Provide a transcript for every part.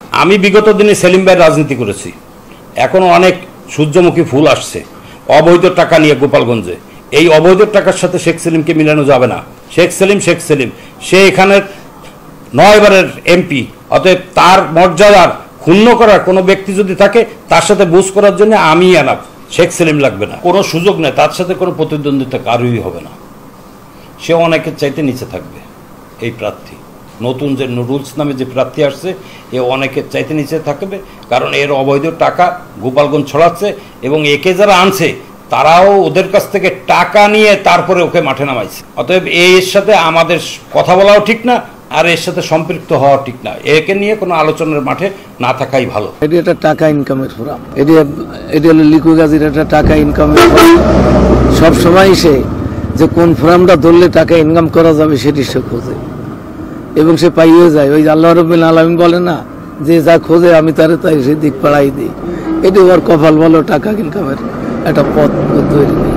আমি বিগত দিনে সেলিম ভাই রাজনীতি করেছি, এখনো অনেক সূর্যমুখী ফুল আসছে অবৈধ টাকা নিয়ে গোপালগঞ্জে। এই অবৈধ টাকার সাথে শেখ সেলিমকে মিলানো যাবে না। শেখ সেলিম সে এখানের 9 বারের এমপি, অতএব তার মর্যাদার ক্ষুণ্ণ করার কোনো ব্যক্তি যদি থাকে তার সাথে বুঝ করার জন্য আমি আনাব, শেখ সেলিম লাগবে না, কোনো সুযোগ নেই, তার সাথে কোনো প্রতিদ্বন্দ্বিতা কারোই হবে না। সে অনেকের চাইতে নিচে থাকবে। এই প্রার্থী নতুন যে নুরুলস নামে যে প্রার্থী আসছে, এ অনেকের চাইতে নিচে থাকবে, কারণ এর অবৈধ টাকা গোপালগঞ্জ ছড়াচ্ছে এবং একে যারা আনছে তারাও ওদের কাছ থেকে টাকা নিয়ে তারপরে ওকে মাঠে নামাইছে। অতএব এর সাথে আমাদের কথা বলাও ঠিক না, আর এর সাথে সম্পৃক্ত হওয়া ঠিক না। একে নিয়ে কোনো আলোচনার মাঠে না থাকাই ভালো। এটি একটা টাকা ইনকামের ফোরাম, এটি হলো লিকু গাজীর একটা টাকা ইনকামের ফোরাম। সবসময় সে যে কোন ফোরামটা ধরলে টাকা ইনকাম করা যাবে সেটি সে খোঁজে এবং সে পাইয়ে যায়। ওই আল্লাহ রাব্বুল আলামিন বলে না যে যা খোঁজে আমি তারে তাই সে দিক পাড়াই দিই। এটি ওর কপাল ভালো, টাকা ইনকামের একটা পথ তৈরি করে।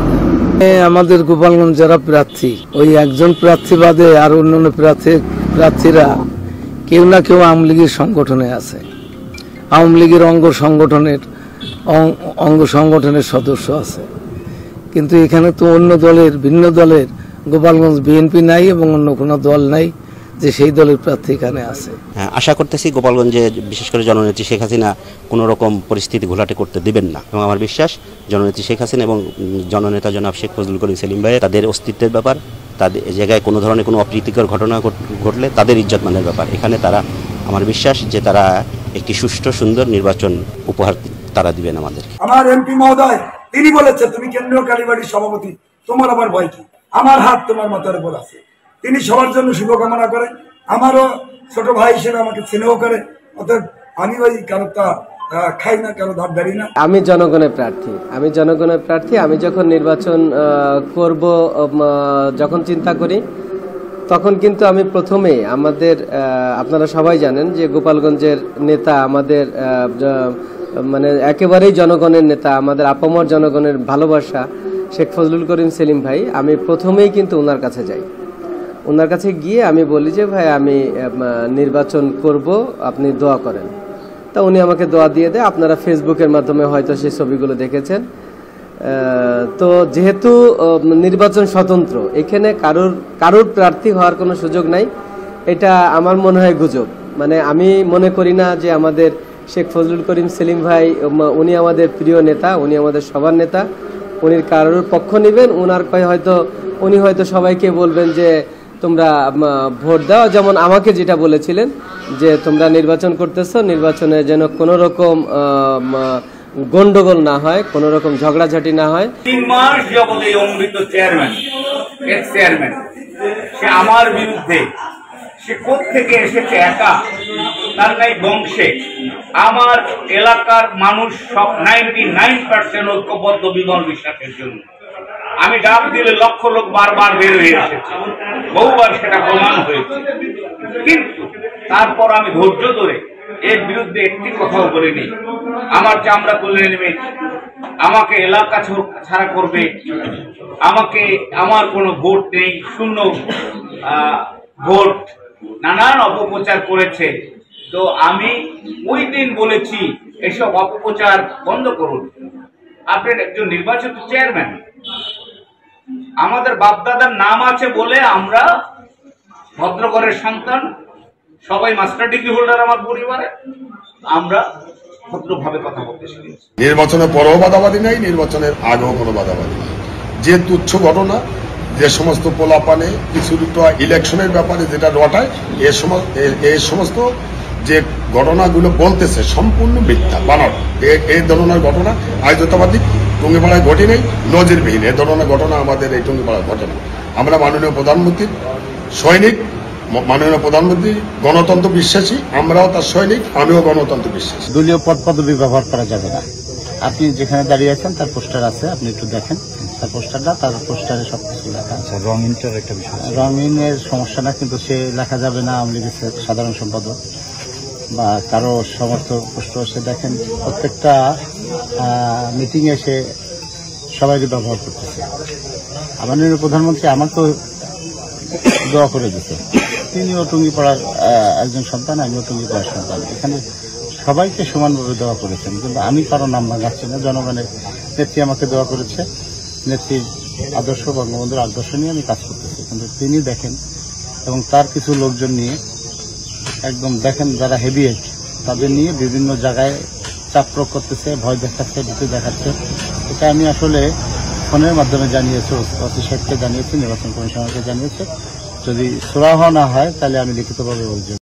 আমাদের গোপালগঞ্জ যারা প্রার্থী, ওই একজন প্রার্থী বাদে আর অন্যান্য প্রার্থীরা কেউ না কেউ আওয়ামী লীগের সংগঠনে আছে, আওয়ামী লীগের অঙ্গ সংগঠনের সদস্য আছে। কিন্তু এখানে তো অন্য দলের, ভিন্ন দলের, গোপালগঞ্জ বিএনপি নাই এবং অন্য কোনো দল নাই যে সেই দলের প্রার্থী এখানে আছে। আশা করতেছি গোপালগঞ্জে বিশেষ করে জননেত্রী শেখ হাসিনা কোনো রকম পরিস্থিতি ঘোলাটে করতে দিবেন না, এবং আমার বিশ্বাস জননেত্রী শেখ হাসিনা এবং জননেতা জনাব শেখ ফজলুল করিম সেলিম ভাই তাদের অস্তিত্বের ব্যাপার, তাদের জায়গায় কোনো ধরনের কোনো অপ্রীতিকর ঘটনা ঘটলে তাদের ইজ্জতমানের ব্যাপার। এখানে তারা, আমার বিশ্বাস যে তারা একটি সুষ্ঠু সুন্দর নির্বাচন উপহার তারা দিবেন আমাদেরকে। আমার এমপি মহোদয় তিনি বলেছে, তুমি কেন্দ্রীয় কালীবাড়ির সভাপতি, তোমার আবার ভয় কি? আমার হাত তোমার মাথার উপর আছে। তিনি সবার জন্য শুভকামনা করেন, আমারও ছোট ভাই হিসেবে আমাকে স্নেহ করে। অতএব আমি ওই কারোটা খাই না, কারো ধার ধারি না। আমি জনগণের প্রার্থী। আমি যখন নির্বাচন করব, যখন চিন্তা করি, তখন কিন্তু আমি প্রথমে আমাদের, আপনারা সবাই জানেন যে গোপালগঞ্জের নেতা আমাদের মানে একেবারেই জনগণের নেতা, আমাদের আপামর জনগণের ভালোবাসা শেখ ফজলুল করিম সেলিম ভাই। আমি প্রথমেই কিন্তু ওনার কাছে যাই, ওনার কাছে গিয়ে আমি বলি যে ভাই আমি নির্বাচন করব, আপনি দোয়া করেন। তা উনি আমাকে দোয়া দিয়ে দেয়। আপনারা ফেসবুকের মাধ্যমে হয়তো সেই ছবিগুলো দেখেছেন। তো যেহেতু নির্বাচন স্বতন্ত্র, এখানে কারোর প্রার্থী হওয়ার কোনো সুযোগ নাই, এটা আমার মনে হয় গুজব। মানে আমি মনে করি না যে আমাদের শেখ ফজলুল করিম সেলিম ভাই উনি আমাদের প্রিয় নেতা, উনি আমাদের সবার নেতা, উনি কারোর পক্ষ নেবেন। উনি হয়তো সবাইকে বলবেন যে তোমরা ভোট দাও, যেমন আমাকে যেটা বলেছিলেন যে তোমরা নির্বাচন করতেছো, নির্বাচনে যেন কোনো রকম গন্ডগোল না হয়, কোনো রকম ঝগড়াঝাটি না হয়। 3 মাস যাবত এই অমৃত চেয়ারম্যান, এক্স চেয়ারম্যান, সে আমার বিরুদ্ধে, সে কোত্থেকে এসেছে একা, তার নাই বংশে। আমার এলাকার মানুষ সব 99% ঐক্যবদ্ধ বিমল বিশ্বাসের জন্য। আমি ডাক দিলে লক্ষ লোক বারবার বের হয়ে এসেছে, বহুবার সেটা প্রমাণ হয়েছে। কিন্তু তারপর আমি ধৈর্য ধরে এর বিরুদ্ধে একটি কথাও বলিনি। আমার চামড়া তুলে নেবে, আমাকে এলাকা ছাড়া করবে, আমার কোনো ভোট নেই, শূন্য ভোট, নানান অপপ্রচার করেছে। তো আমি ওই দিন বলেছি এসব অপপ্রচার বন্ধ করুন, আপনার একজন নির্বাচিত চেয়ারম্যান, আমাদের বাপদাদার নাম আছে বলে আমরা ভদ্রঘরের সন্তান, সবাই মাস্টার ডিগ্রি হোল্ডার আমার পরিবারে, আমরা ভদ্রভাবে কথা বলতে শিখেছি। নির্বাচনের পরেও বাধাবাধি নাই, নির্বাচনের আগেও কোনো বাধাবাধি নেই। যে তুচ্ছ ঘটনা, যে সমস্ত পোলাপানে কিছু ইলেকশনের ব্যাপারে যেটা রটায়, এই সমস্ত যে ঘটনাগুলো বলতেছে সম্পূর্ণ মিথ্যা, বানানো। এই ধরনের ঘটনা আয়োজতাবাদী টুঙ্গিপাড়ায় ঘটে নেই, নজিরবিহীন। এই ধরনের ঘটনা আমাদের এই টুঙ্গিপাড়ায় ঘটে না। আমরা মাননীয় প্রধানমন্ত্রীর সৈনিক, মাননীয় প্রধানমন্ত্রী গণতন্ত্র বিশ্বাসী, আমরাও তার সৈনিক, আমিও গণতন্ত্র বিশ্বাসী। দলীয় পদ পদবি ব্যবহার করা যাবে না। আপনি যেখানে দাঁড়িয়ে আছেন তার পোস্টার আছে, আপনি একটু দেখেন তার পোস্টারটা, তার পোস্টারে সবকিছু লেখা আছে। রঙিনটার একটা বিষয়, রঙিনের সমস্যা না, কিন্তু সে লেখা যাবে না আওয়ামী লীগের সাধারণ সম্পাদক বা কারো সমর্থক পোস্টার। সে দেখেন প্রত্যেকটা মিটিং এ সে সবাইকে ব্যবহার করতেছে। মাননীয় প্রধানমন্ত্রী আমাকেও দোয়া করে দিতে, তিনিও টুঙ্গিপাড়ার একজন সন্তান, আমিও টুঙ্গিপাড়ার সন্তান। এখানে সবাইকে সমানভাবে দোয়া করেছেন, কিন্তু আমি কারো নাম গাচ্ছি না। জনগণের নেত্রী আমাকে দোয়া করেছে, নেত্রীর আদর্শ, বঙ্গবন্ধুর আদর্শ নিয়ে আমি কাজ করতেছি। কিন্তু তিনি দেখেন এবং তার কিছু লোকজন নিয়ে একদম দেখেন যারা হেভিওয়েট, তাদের নিয়ে বিভিন্ন জায়গায় চাপ প্রয়োগ করতেছে, ভয় দেখাচ্ছে, ভীতি দেখাচ্ছে। এটা আমি আসলে ফোনের মাধ্যমে জানিয়েছি, ওসি সাহেবকে জানিয়েছি, নির্বাচন কমিশনারকে জানিয়েছি। যদি সুরাহা না হয় তাহলে আমি লিখিতভাবে বলছি।